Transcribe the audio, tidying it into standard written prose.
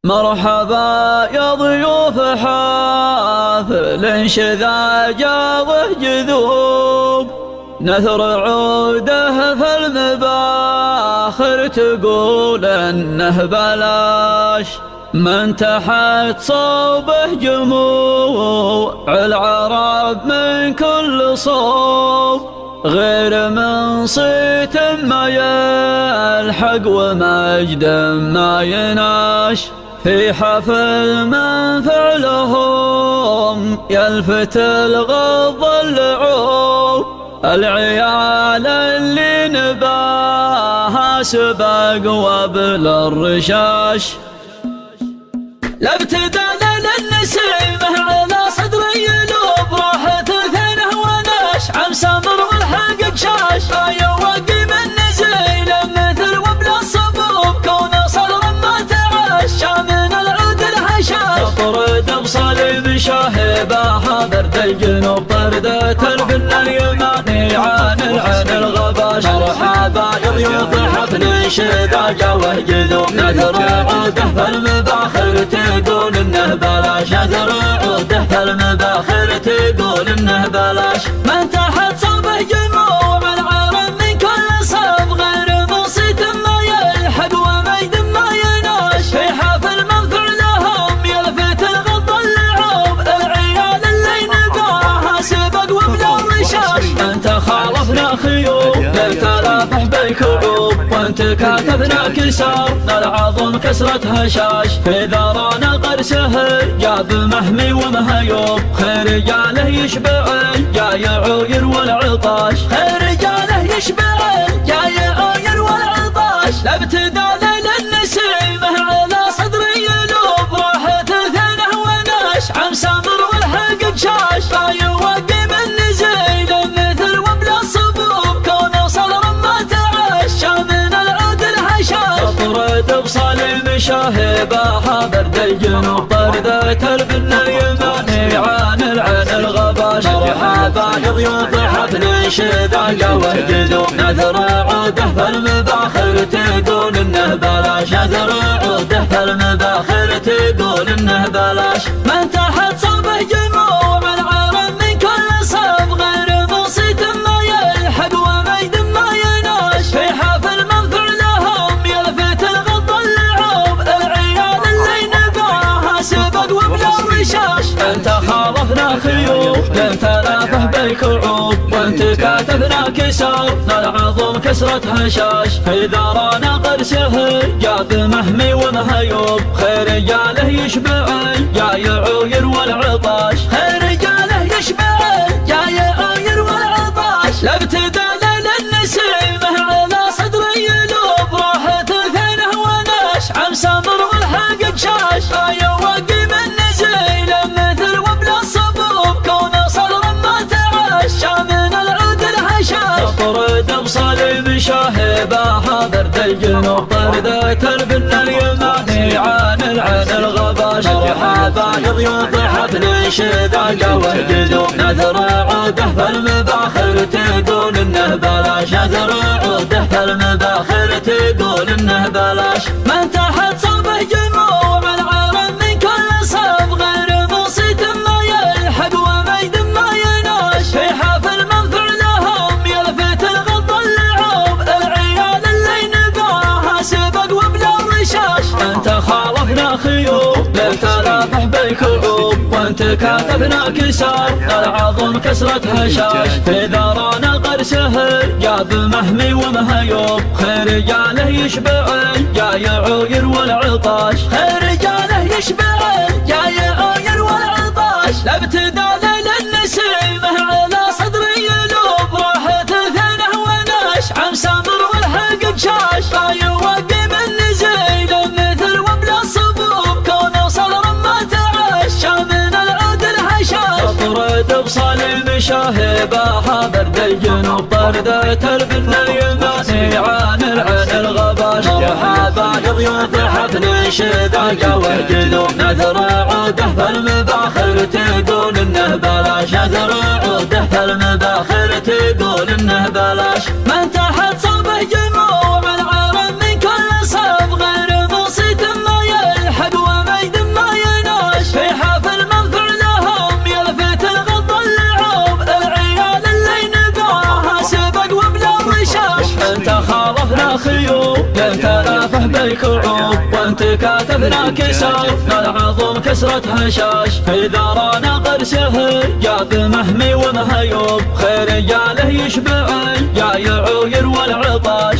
مرحبا يا ضيوف حافل شذاجة وجذوب، نثر عوده في المباخر تقول انه بلاش، من تحت صوبه جموع العرب من كل صوب، غير من صيت ما يلحق ومجد ما يناش، في حفل من فعلهم يلفت الغض اللعوب، العيال اللي نباها سبق وابل الرشاش، لابتدال للنسيمه على صدر يلوب، راحة ثنه وناش عم سمر والحق شاش، يوقي من نزيل مثل وبل الصبوب، كون صدر ما تعاش من العود الهشاش، طرد بصليب شاهبها برد الجنوب، طردة البن اليماني عن الغباش، مرحبا يا ضيوف حفل شذاجة وجذوب، نثر عوده في المباخر تقول انه بلاش، نثر عوده في المباخر تقول انه بلاش، من تحت صوبه جموع العرب من كل صوب، غير منصيت ما يلحق ومجد ما يناش، في حفل من فعلهم يلفت الغض اللعوب، العيال اللي نباها سبق وبلا الرشاش، انت خالفنا خيوب للتلافح بالكعوب، وانت كاتبنا كسار العظم كسرة هشاش، في ذرانا قرسه جاب محمي ومهيوب، خير رجاله يشبع الجايع يروى العطاش، خير رجاله يشبع الجايع يروى العطاش، لابتدال للنسيمه على صدر يلوب، راحة ثنه وناش عم سمر والحق شاش، يوقي من نزيل مثل وبل الصبوب، كون صدر ما تعاش من العود الهشاش، طرد بصليب شاهبها برد الجنوب، طردة البن اليماني عن الغباش، مرحبا يا ضيوف حفل شذاجة وجذوب، نثر عوده في المباخر تقول انه بلاش، نثر عوده في المباخر تقول انه بلاش، من تحت صوبه جموع العرب من كل صوب، غير منصيت ما يلحق ومجد ما يناش، في حفل من فعلهم يلفت الغض اللعوب، العيال اللي نباها سبق وبلا الرشاش، انت خالفنا خيوب للتلافح بالكعوب، وانت كاتبنا كسار العظم كسرة هشاش، في ذرانا قرسه جاب محمي ومهيوب، خير رجاله يشبع الجايع يروى العطاش، خير رجاله يشبع الجايع يروى العطاش، لابتدال للنسيمه على صدر يلوب، راحة ثنه وناش عم سمر والحق شاش، يوقي من نزيل مثل وبل الصبوب، كون صدر ما تعاش من العود الهشاش، طرد بصليب شاهبها برد الجنوب، طردة البن اليماني عن الغباش، مرحبا يا ضيوف حفل شذاجة وجذوب، نثر عوده في المباخر تقول انه بلاش، نثر عوده في المباخر تقول انه بلاش، من تحت صوبه جموع العرب من كل صوب، غير منصيت ما يلحق ومجد ما يناش، في حفل من فعلهم يلفت الغض اللعوب، العيال اللي نباها سبق وبلا الرشاش، انت خالفنا خيوب للتلافح بالكعوب، وانت كاتبنا كسار العظم كسرة هشاش، في ذرانا قرسه جاب محمي ومهيوب، خير رجاله يشبع الجايع يروى العطاش، خير رجاله يشبع الجايع يروى العطاش، لابتدال للنسيمه على صدر يلوب، راحة ثنه وناش عم سمر والحق شاش، يوقي من نزيل مثل وبل الصبوب، كون صدر ما تعاش من العود الهشاش، طرد بصليب شاهبها برد الجنوب، طردة البن اليماني عن الغباش، مرحبا يا ضيوف حفل شذاجة وجذوب، نثر عوده في المباخر تقول انه بلاش، نثر عوده في المباخر تقول انه بلاش، من تحت صوبه جموع العرب من كل صوب، غير منصيت ما يلحق خيوب يتلافح بالكعوب وانت كاتبنا كسر العظم كسرة هشاش إذا رانا قرسه جاب مهمي ومهيوب خير رجاله يشبع الجايع ويروى العطاش